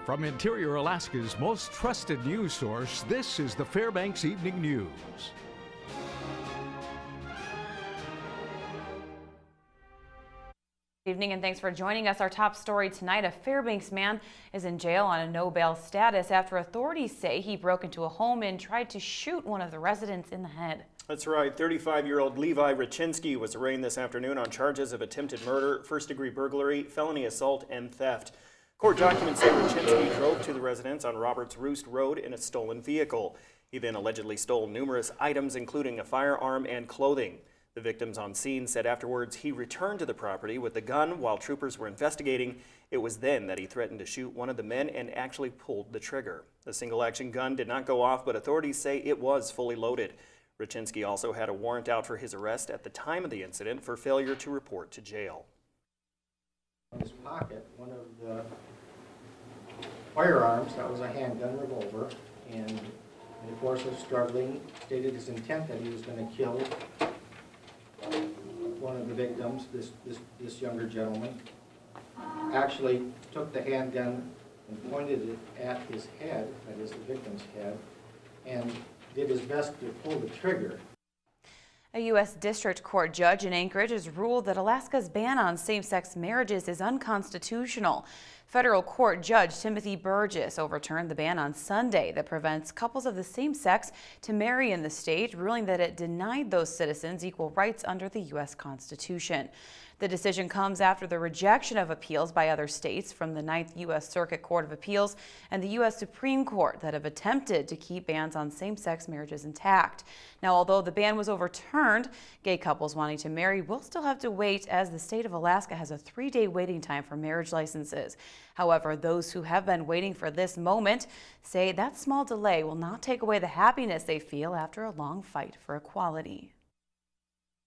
From Interior Alaska's most trusted news source, this is the Fbx Evening News. Good evening and thanks for joining us. Our top story tonight, a Fairbanks man is in jail on a no bail status after authorities say he broke into a home and tried to shoot one of the residents in the head. That's right. 35-year-old Levi Rachinsky was arraigned this afternoon on charges of attempted murder, first-degree burglary, felony assault, and theft. Court documents say Rachinsky drove to the residence on Roberts Roost Road in a stolen vehicle. He then allegedly stole numerous items, including a firearm and clothing. The victims on scene said afterwards he returned to the property with the gun while troopers were investigating. It was then that he threatened to shoot one of the men and actually pulled the trigger. The single-action gun did not go off, but authorities say it was fully loaded. Rachinsky also had a warrant out for his arrest at the time of the incident for failure to report to jail. In his pocket, one of the firearms, that was a handgun revolver, and in the course of struggling, stated his intent that he was going to kill one of the victims, this younger gentleman. Actually took the handgun and pointed it at his head, that is the victim's head, and did his best to pull the trigger. A U.S. District Court judge in Anchorage has ruled that Alaska's ban on same-sex marriages is unconstitutional. Federal court judge Timothy Burgess overturned the ban on Sunday that prevents couples of the same sex to marry in the state, ruling that it denied those citizens equal rights under the U.S. Constitution. The decision comes after the rejection of appeals by other states from the 9th U.S. Circuit Court of Appeals and the U.S. Supreme Court that have attempted to keep bans on same-sex marriages intact. Now, although the ban was overturned, gay couples wanting to marry will still have to wait, as the state of Alaska has a 3-day waiting time for marriage licenses. However, those who have been waiting for this moment say that small delay will not take away the happiness they feel after a long fight for equality.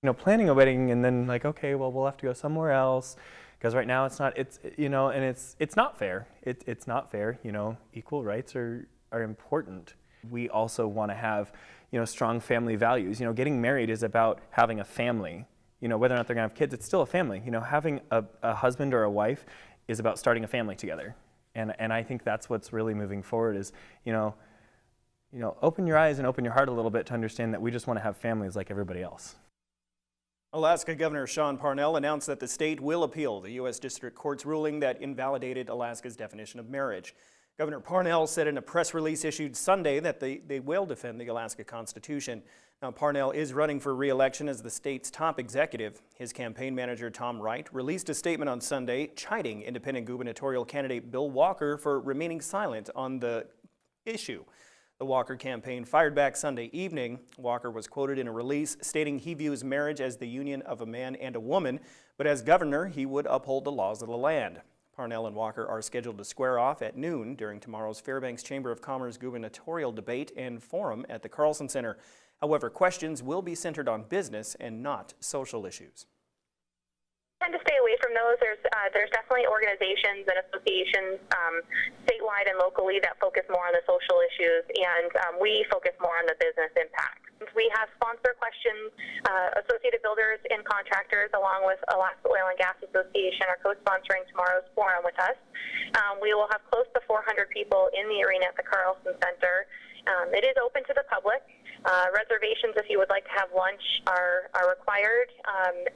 You know, planning a wedding and then like, okay, well, we'll have to go somewhere else because right now it's not, you know, and it's not fair. It's not fair, you know, equal rights are important. We also want to have, you know, strong family values. You know, getting married is about having a family. You know, whether or not they're going to have kids, it's still a family. You know, having a husband or a wife is about starting a family together. And I think that's what's really moving forward is, you know, open your eyes and open your heart a little bit to understand that we just want to have families like everybody else. Alaska Governor Sean Parnell announced that the state will appeal the U.S. District Court's ruling that invalidated Alaska's definition of marriage. Governor Parnell said in a press release issued Sunday that they will defend the Alaska Constitution. Now, Parnell is running for re-election as the state's top executive. His campaign manager, Tom Wright, released a statement on Sunday chiding independent gubernatorial candidate Bill Walker for remaining silent on the issue. The Walker campaign fired back Sunday evening. Walker was quoted in a release stating he views marriage as the union of a man and a woman, but as governor, he would uphold the laws of the land. Parnell and Walker are scheduled to square off at noon during tomorrow's Fairbanks Chamber of Commerce gubernatorial debate and forum at the Carlson Center. However, questions will be centered on business and not social issues. Tend to stay away from those. There's definitely organizations and associations statewide and locally that focus more on the social issues, and we focus more on the business impact. We have sponsor questions. Associated Builders and Contractors, along with Alaska Oil and Gas Association, are co-sponsoring tomorrow's forum with us. We will have close to 400 people in the arena at the Carlson Center. It is open to the public. Reservations, if you would like to have lunch, are required, and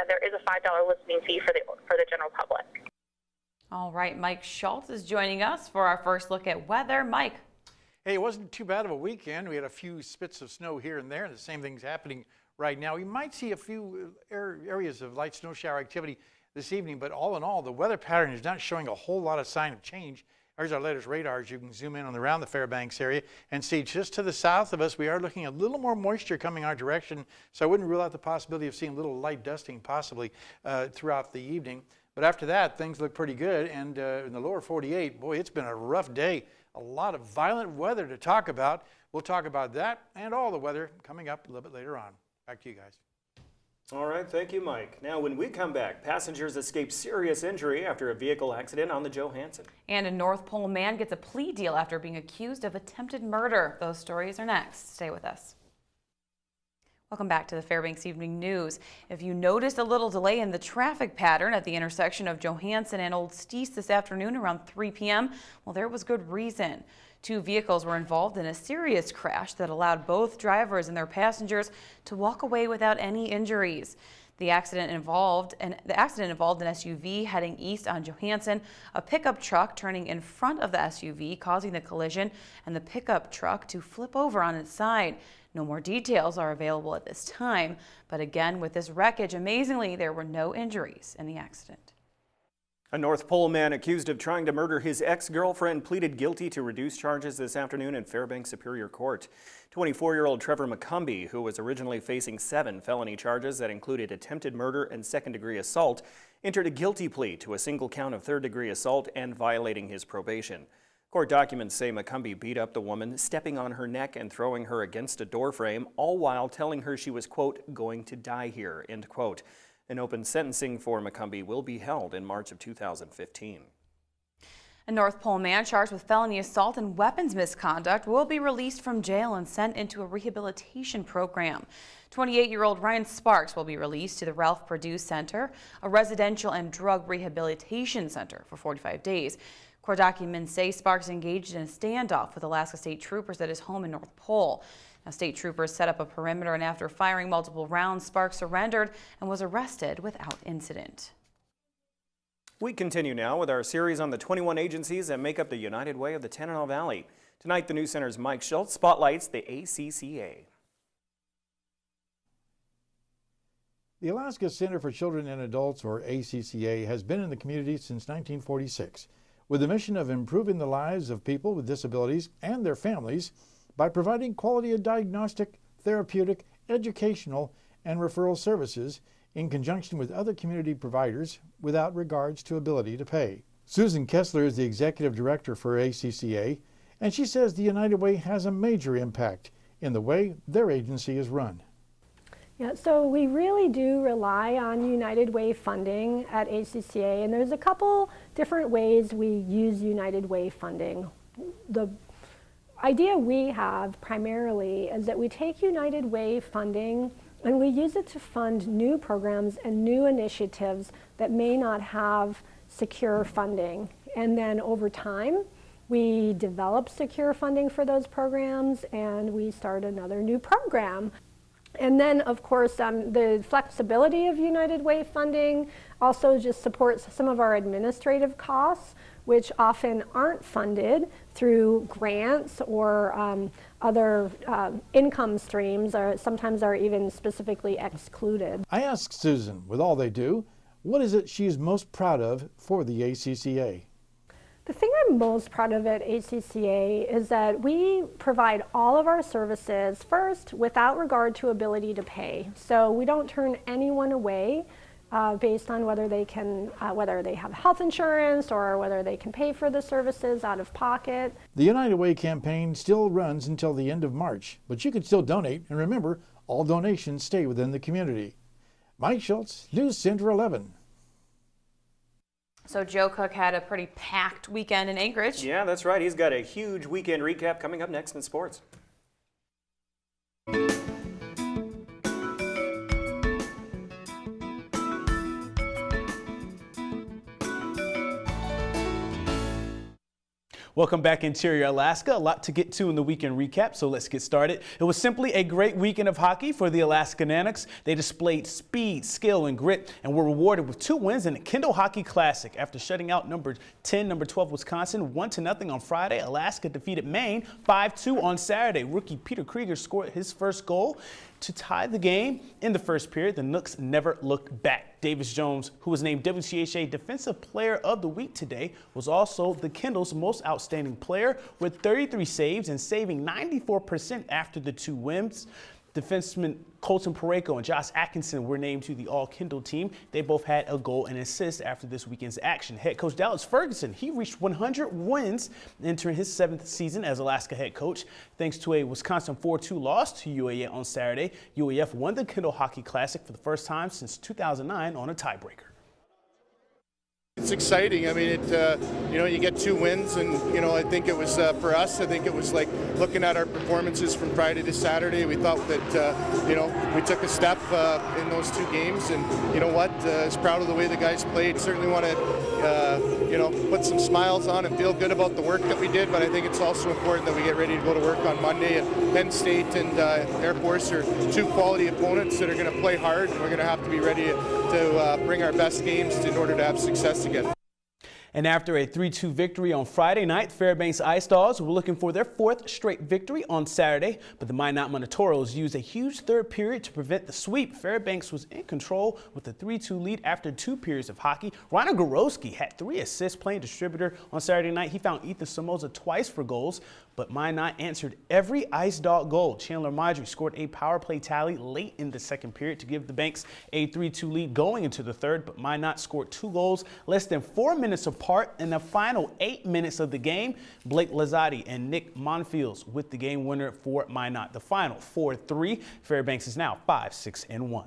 there is a $5 listening fee for the general public. All right, Mike Schultz is joining us for our first look at weather. Mike. Hey, it wasn't too bad of a weekend. We had a few spits of snow here and there, and the same thing's happening right now. We might see a few areas of light snow shower activity this evening, but all in all, the weather pattern is not showing a whole lot of sign of change. Here's our latest radars. You can zoom in on around the Fairbanks area and see just to the south of us, we are looking at a little more moisture coming our direction. So I wouldn't rule out the possibility of seeing a little light dusting possibly throughout the evening. But after that, things look pretty good. And in the lower 48, boy, it's been a rough day. A lot of violent weather to talk about. We'll talk about that and all the weather coming up a little bit later on. Back to you guys. All right, thank you, Mike. Now, when we come back, passengers escape serious injury after a vehicle accident on the Johansson. And a North Pole man gets a plea deal after being accused of attempted murder. Those stories are next. Stay with us. Welcome back to the Fbx Evening News. If you noticed a little delay in the traffic pattern at the intersection of Johansson and Old Steese this afternoon around 3 p.m., well, there was good reason. 2 vehicles were involved in a serious crash that allowed both drivers and their passengers to walk away without any injuries. The accident involved an SUV heading east on Johansson, a pickup truck turning in front of the SUV, causing the collision, and the pickup truck to flip over on its side. No more details are available at this time, but again, with this wreckage, amazingly, there were no injuries in the accident. A North Pole man accused of trying to murder his ex-girlfriend pleaded guilty to reduced charges this afternoon in Fairbanks Superior Court. 24-year-old Trevor McCumbee, who was originally facing 7 felony charges that included attempted murder and second-degree assault, entered a guilty plea to a single count of third-degree assault and violating his probation. Court documents say McCumbee beat up the woman, stepping on her neck and throwing her against a doorframe, all while telling her she was, quote, going to die here, end quote. An open sentencing for McCumbee will be held in March of 2015. A North Pole man charged with felony assault and weapons misconduct will be released from jail and sent into a rehabilitation program. 28-year-old Ryan Sparks will be released to the Ralph Perdue Center, a residential and drug rehabilitation center, for 45 days. Court documents say Sparks engaged in a standoff with Alaska State Troopers at his home in North Pole. Now, state troopers set up a perimeter, and after firing multiple rounds, Sparks surrendered and was arrested without incident. We continue now with our series on the 21 agencies that make up the United Way of the Tanana Valley. Tonight, the News Center's Mike Schultz spotlights the ACCA. The Alaska Center for Children and Adults, or ACCA, has been in the community since 1946 with the mission of improving the lives of people with disabilities and their families by providing quality of diagnostic, therapeutic, educational, and referral services in conjunction with other community providers without regards to ability to pay. Susan Kessler is the executive director for ACCA, and she says the United Way has a major impact in the way their agency is run. Yeah, so we really do rely on United Way funding at ACCA, and there's a couple different ways we use United Way funding. The idea we have primarily is that we take United Way funding and we use it to fund new programs and new initiatives that may not have secure funding. And then over time, we develop secure funding for those programs and we start another new program. And then, of course, the flexibility of United Way funding also just supports some of our administrative costs, which often aren't funded through grants or other income streams, or sometimes are even specifically excluded. I asked Susan, with all they do, what is it she's most proud of for the ACCA? The thing I'm most proud of at ACCA is that we provide all of our services first without regard to ability to pay. So we don't turn anyone away based on whether they have health insurance or whether they can pay for the services out of pocket. The United Way campaign still runs until the end of March, but you can still donate, and remember, all donations stay within the community. Mike Schultz, News Center 11. So Joe Cook had a pretty packed weekend in Anchorage. Yeah, that's right. He's got a huge weekend recap coming up next in sports. Welcome back, Interior Alaska. A lot to get to in the weekend recap, so let's get started. It was simply a great weekend of hockey for the Alaska Nanooks. They displayed speed, skill, and grit, and were rewarded with 2 wins in the Kendall Hockey Classic. After shutting out number 10, number 12 Wisconsin 1-0 on Friday, Alaska defeated Maine 5-2 on Saturday. Rookie Peter Krieger scored his first goal to tie the game in the first period. The Nooks never looked back. Davis Jones, who was named WCHA Defensive Player of the Week today, was also the Kendall's most outstanding player with 33 saves and saving 94% after the 2 wins. Defenseman Colton Parayko and Josh Atkinson were named to the All-Kendall team. They both had a goal and assist after this weekend's action. Head coach Dallas Ferguson, he reached 100 wins entering his 7th season as Alaska head coach. Thanks to a Wisconsin 4-2 loss to UAF on Saturday, UAF won the Kendall Hockey Classic for the first time since 2009 on a tiebreaker. It's exciting. I mean, you get 2 wins, and I think it was for us. I think it was like looking at our performances from Friday to Saturday. We thought that we took a step in those 2 games, and you know what? As proud of the way the guys played. Certainly want to put some smiles on and feel good about the work that we did. But I think it's also important that we get ready to go to work on Monday. And Penn State and Air Force are 2 quality opponents that are going to play hard, and we're going to have to be ready to bring our best games in order to have success again. And after a 3-2 victory on Friday night, Fairbanks Ice Dogs were looking for their 4th straight victory on Saturday, but the Minot Montoros used a huge 3rd period to prevent the sweep. Fairbanks was in control with a 3-2 lead after 2 periods of hockey. Ryan Gorowski had 3 assists playing distributor on Saturday night. He found Ethan Somoza twice for goals, but Minot answered every Ice Dog goal. Chandler Marjorie scored a power play tally late in the 2nd period to give the Banks a 3-2 lead going into the 3rd, but Minot scored 2 goals less than 4 minutes apart. In the final 8 minutes of the game, Blake Lazzotti and Nick Monfields with the game winner for Minot. The final 4-3. Fairbanks is now 5-6-1.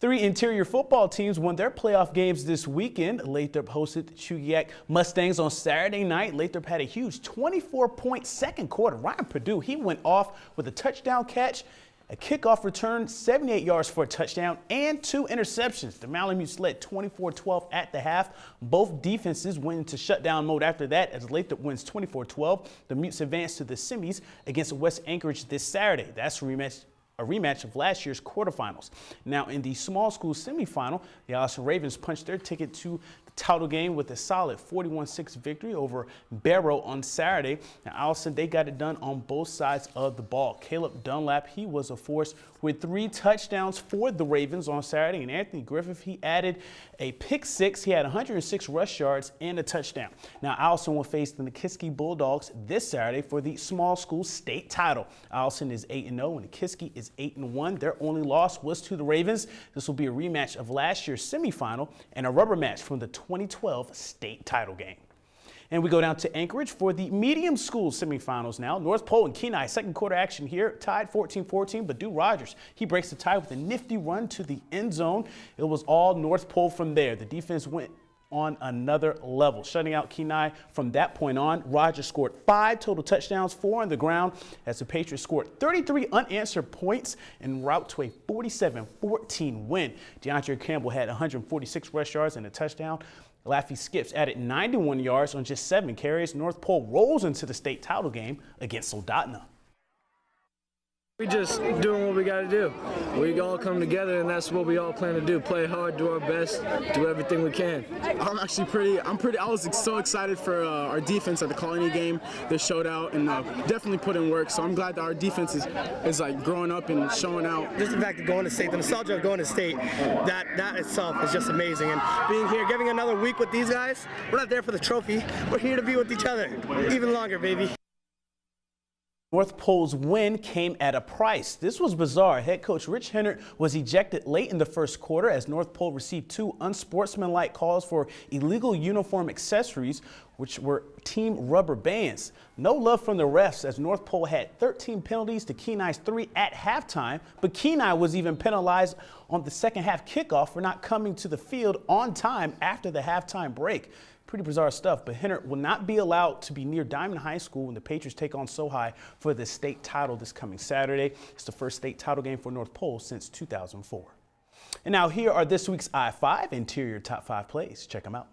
3 interior football teams won their playoff games this weekend. Lathrop hosted the Chugiak Mustangs on Saturday night. Lathrop had a huge 24-point second quarter. Ryan Perdue, he went off with a touchdown catch, a kickoff return, 78 yards for a touchdown, and 2 interceptions. The Malamutes led 24-12 at the half. Both defenses went into shutdown mode after that as Lathrop wins 24-12. The Mutes advanced to the semis against West Anchorage this Saturday. That's a rematch of last year's quarterfinals. Now in the small school semifinal, the Allison Ravens punched their ticket to the title game with a solid 41-6 victory over Barrow on Saturday. Now Allison, they got it done on both sides of the ball. Caleb Dunlap, he was a force with 3 touchdowns for the Ravens on Saturday, and Anthony Griffith, he added a pick 6. He had 106 rush yards and a touchdown. Now Allison will face the Nikiski Bulldogs this Saturday for the small school state title. Allison is 8-0 and Nikiski is 8-1. Their only loss was to the Ravens. This will be a rematch of last year's semifinal and a rubber match from the 2012 state title game. And we go down to Anchorage for the medium school semifinals now. North Pole and Kenai, second quarter action here, tied 14-14, but Dew Rogers, he breaks the tie with a nifty run to the end zone. It was all North Pole from there. The defense went on another level, shutting out Kenai from that point on. Rogers scored 5 total touchdowns, 4 on the ground, as the Patriots scored 33 unanswered points en route to a 47-14 win. DeAndre Campbell had 146 rush yards and a touchdown. Laffy Skips added 91 yards on just 7 carries. North Pole rolls into the state title game against Soldotna. We just doing what we got to do. We all come together, and that's what we all plan to do. Play hard, do our best, do everything we can. I was so excited for our defense at the Colony game. They showed out and definitely put in work. So I'm glad that our defense is like growing up and showing out. Just the fact of going to state, the nostalgia of going to state, that itself is just amazing. And being here, giving another week with these guys, we're not there for the trophy. We're here to be with each other even longer, baby. North Pole's win came at a price. This was bizarre. Head coach Rich Hennert was ejected late in the first quarter as North Pole received 2 unsportsmanlike calls for illegal uniform accessories, which were team rubber bands. No love from the refs as North Pole had 13 penalties to Kenai's 3 at halftime, but Kenai was even penalized on the second half kickoff for not coming to the field on time after the halftime break. Pretty bizarre stuff, but Hennert will not be allowed to be near Diamond High School when the Patriots take on Sohai for the state title this coming Saturday. It's the first state title game for North Pole since 2004. And now here are this week's I-5 interior top 5 plays. Check them out.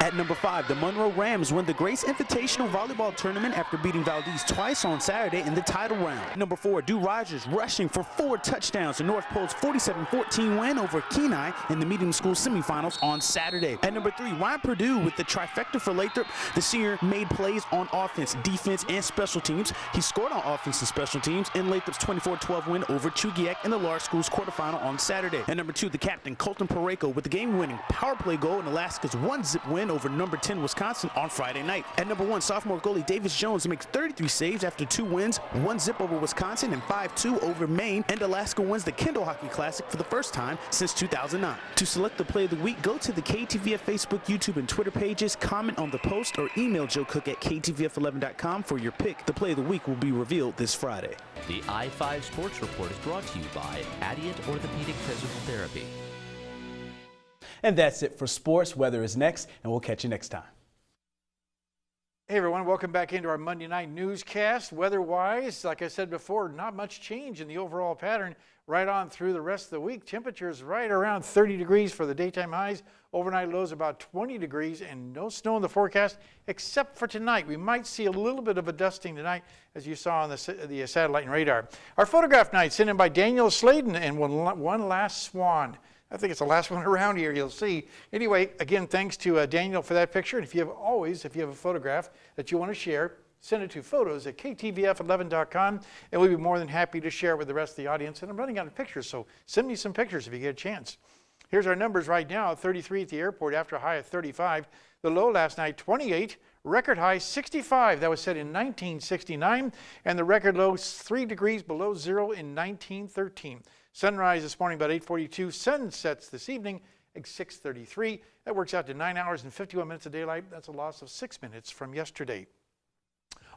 At number 5, the Monroe Rams win the Grace Invitational Volleyball Tournament after beating Valdez twice on Saturday in the title round. Number 4, Dew Rogers rushing for 4 touchdowns to North Pole's 47-14 win over Kenai in the medium school semifinals on Saturday. At number 3, Ryan Perdue with the trifecta for Lathrop. The senior made plays on offense, defense, and special teams. He scored on offense and special teams in Lathrop's 24-12 win over Chugiak in the large schools quarterfinal on Saturday. At number 2, the captain Colton Pareko with the game-winning power play goal in Alaska's 1-zip win over number 10 Wisconsin on Friday night. At number 1, sophomore goalie Davis Jones makes 33 saves after 2 wins, 1-zip over Wisconsin and 5-2 over Maine, and Alaska wins the Kendall Hockey Classic for the first time since 2009. To select the play of the week, go to the KTVF Facebook, YouTube, and Twitter pages, comment on the post, or email Joe Cook at KTVF11.com for your pick. The play of the week will be revealed this Friday. The I-5 Sports Report is brought to you by Adient Orthopedic Physical Therapy. And that's it for sports. Weather is next, and we'll catch you next time. Hey everyone, welcome back into our Monday night newscast. Weather-wise, like I said before, not much change in the overall pattern right on through the rest of the week. Temperatures right around 30 degrees for the daytime highs. Overnight lows about 20 degrees and no snow in the forecast except for tonight. We might see a little bit of a dusting tonight as you saw on the satellite and radar. Our photograph night sent in by Daniel Sladen and one last swan. I think it's the last one around here, you'll see. Anyway, again, thanks to Daniel for that picture. And if you have a photograph that you want to share, send it to photos@ktvf11.com, and we'll be more than happy to share it with the rest of the audience. And I'm running out of pictures, so send me some pictures if you get a chance. Here's our numbers right now: 33 at the airport after a high of 35. The low last night, 28. Record high, 65. That was set in 1969. And the record low, 3 degrees below zero in 1913. Sunrise this morning about 8:42. Sun sets this evening at 6:33. That works out to 9 hours and 51 minutes of daylight. That's a loss of 6 minutes from yesterday.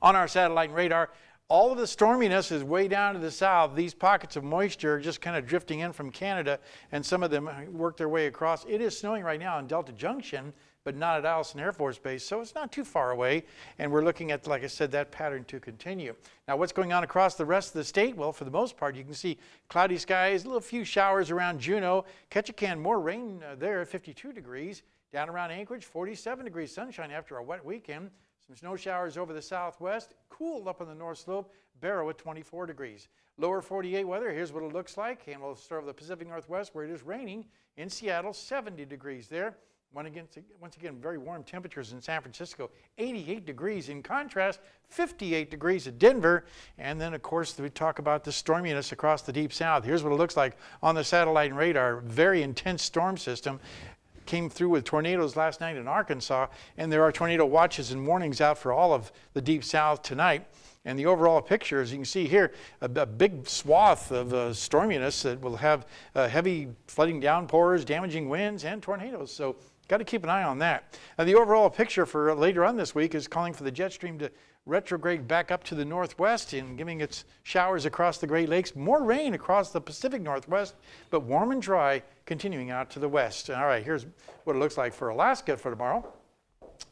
On our satellite and radar, all of the storminess is way down to the south. These pockets of moisture are just kind of drifting in from Canada, and some of them work their way across. It is snowing right now in Delta Junction, but not at Allison Air Force Base, so it's not too far away. And we're looking at, like I said, that pattern to continue. Now, what's going on across the rest of the state? Well, for the most part, you can see cloudy skies, a little few showers around Juneau. Ketchikan, more rain there, 52 degrees. Down around Anchorage, 47 degrees sunshine after a wet weekend. Some snow showers over the southwest, cool up on the north slope. Barrow at 24 degrees. Lower 48 weather, here's what it looks like. And we'll start with the Pacific Northwest where it is raining. In Seattle, 70 degrees there. Once again, very warm temperatures in San Francisco, 88 degrees. In contrast, 58 degrees at Denver. And then, of course, we talk about the storminess across the deep south. Here's what it looks like on the satellite and radar. Very intense storm system. Came through with tornadoes last night in Arkansas, and there are tornado watches and warnings out for all of the deep south tonight. And the overall picture, as you can see here, a big swath of storminess that will have heavy flooding downpours, damaging winds, and tornadoes. So got to keep an eye on that. Now, the overall picture for later on this week is calling for the jet stream to retrograde back up to the northwest and giving its showers across the Great Lakes. More rain across the Pacific Northwest, but warm and dry continuing out to the west. All right, here's what it looks like for Alaska for tomorrow.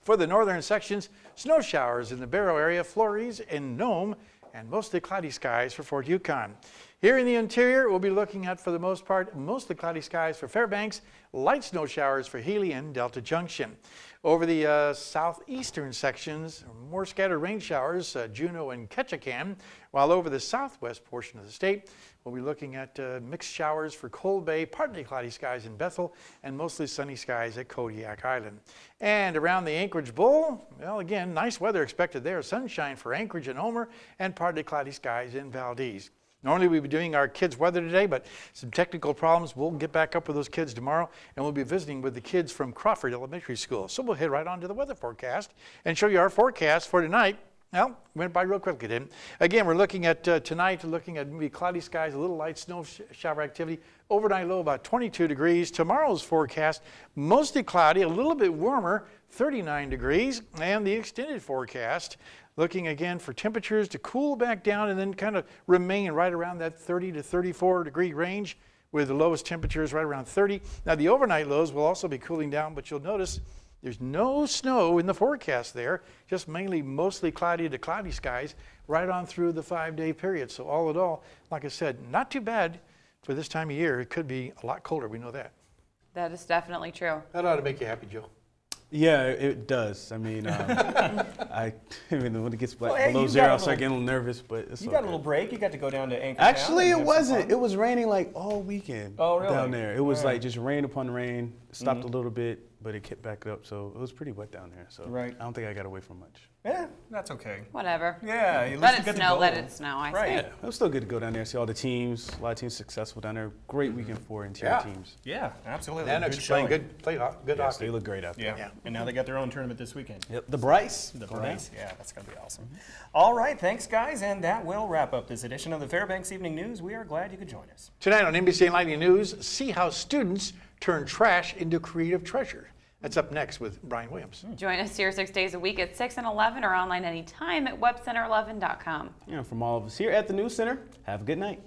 For the northern sections, snow showers in the Barrow area, flurries in Nome, and mostly cloudy skies for Fort Yukon. Here in the interior, we'll be looking at, for the most part, mostly cloudy skies for Fairbanks, light snow showers for Healy and Delta Junction. Over the southeastern sections, more scattered rain showers, Juneau and Ketchikan, while over the southwest portion of the state, we'll be looking at mixed showers for Cold Bay, partly cloudy skies in Bethel, and mostly sunny skies at Kodiak Island. And around the Anchorage Bowl, well, again, nice weather expected there. Sunshine for Anchorage and Homer, and partly cloudy skies in Valdez. Normally we'd be doing our kids' weather today, but some technical problems. We'll get back up with those kids tomorrow, and we'll be visiting with the kids from Crawford Elementary School. So we'll head right on to the weather forecast and show you our forecast for tonight. Well, went by real quickly, didn't it? Again, we're looking at tonight, looking at maybe cloudy skies, a little light snow shower activity. Overnight low about 22 degrees. Tomorrow's forecast, mostly cloudy, a little bit warmer, 39 degrees. And the extended forecast, looking again for temperatures to cool back down and then kind of remain right around that 30 to 34 degree range, with the lowest temperatures right around 30. Now, the overnight lows will also be cooling down, but you'll notice there's no snow in the forecast there, just mainly mostly cloudy to cloudy skies right on through the 5-day period. So all in all, like I said, not too bad for this time of year. It could be a lot colder, we know that. That is definitely true. That ought to make you happy, Joe. Yeah, it does. I mean, I mean, when it gets below zero, I start getting a little nervous, but it's You got a little break. You got to go down to Anchorage. Actually, it wasn't. It was raining like all weekend down there. It was Right. like just rain upon rain. It stopped a little bit, but it kept back up. So it was pretty wet down there. So I don't think I got away from much. Yeah, that's okay. Whatever. Yeah, at least let you it got to snow. go. Let it snow. I Right. say. Yeah, it was still good to go down there, see all the teams. A lot of teams successful down there. Great weekend for interior teams. Yeah, absolutely. Nanook's Good playing showing. good Yes, hockey. they look great out there. Yeah. And now they got their own tournament this weekend. Yep, the Bryce. The Bryce. Yeah, that's going to be awesome. All right, thanks, guys. And that will wrap up this edition of the Fairbanks Evening News. We are glad you could join us. Tonight on NBC Lightning News, see how students turn trash into creative treasure. That's up next with Brian Williams. Join us here 6 days a week at 6 and 11 or online anytime at webcenter11.com. Yeah, from all of us here at the News Center, have a good night.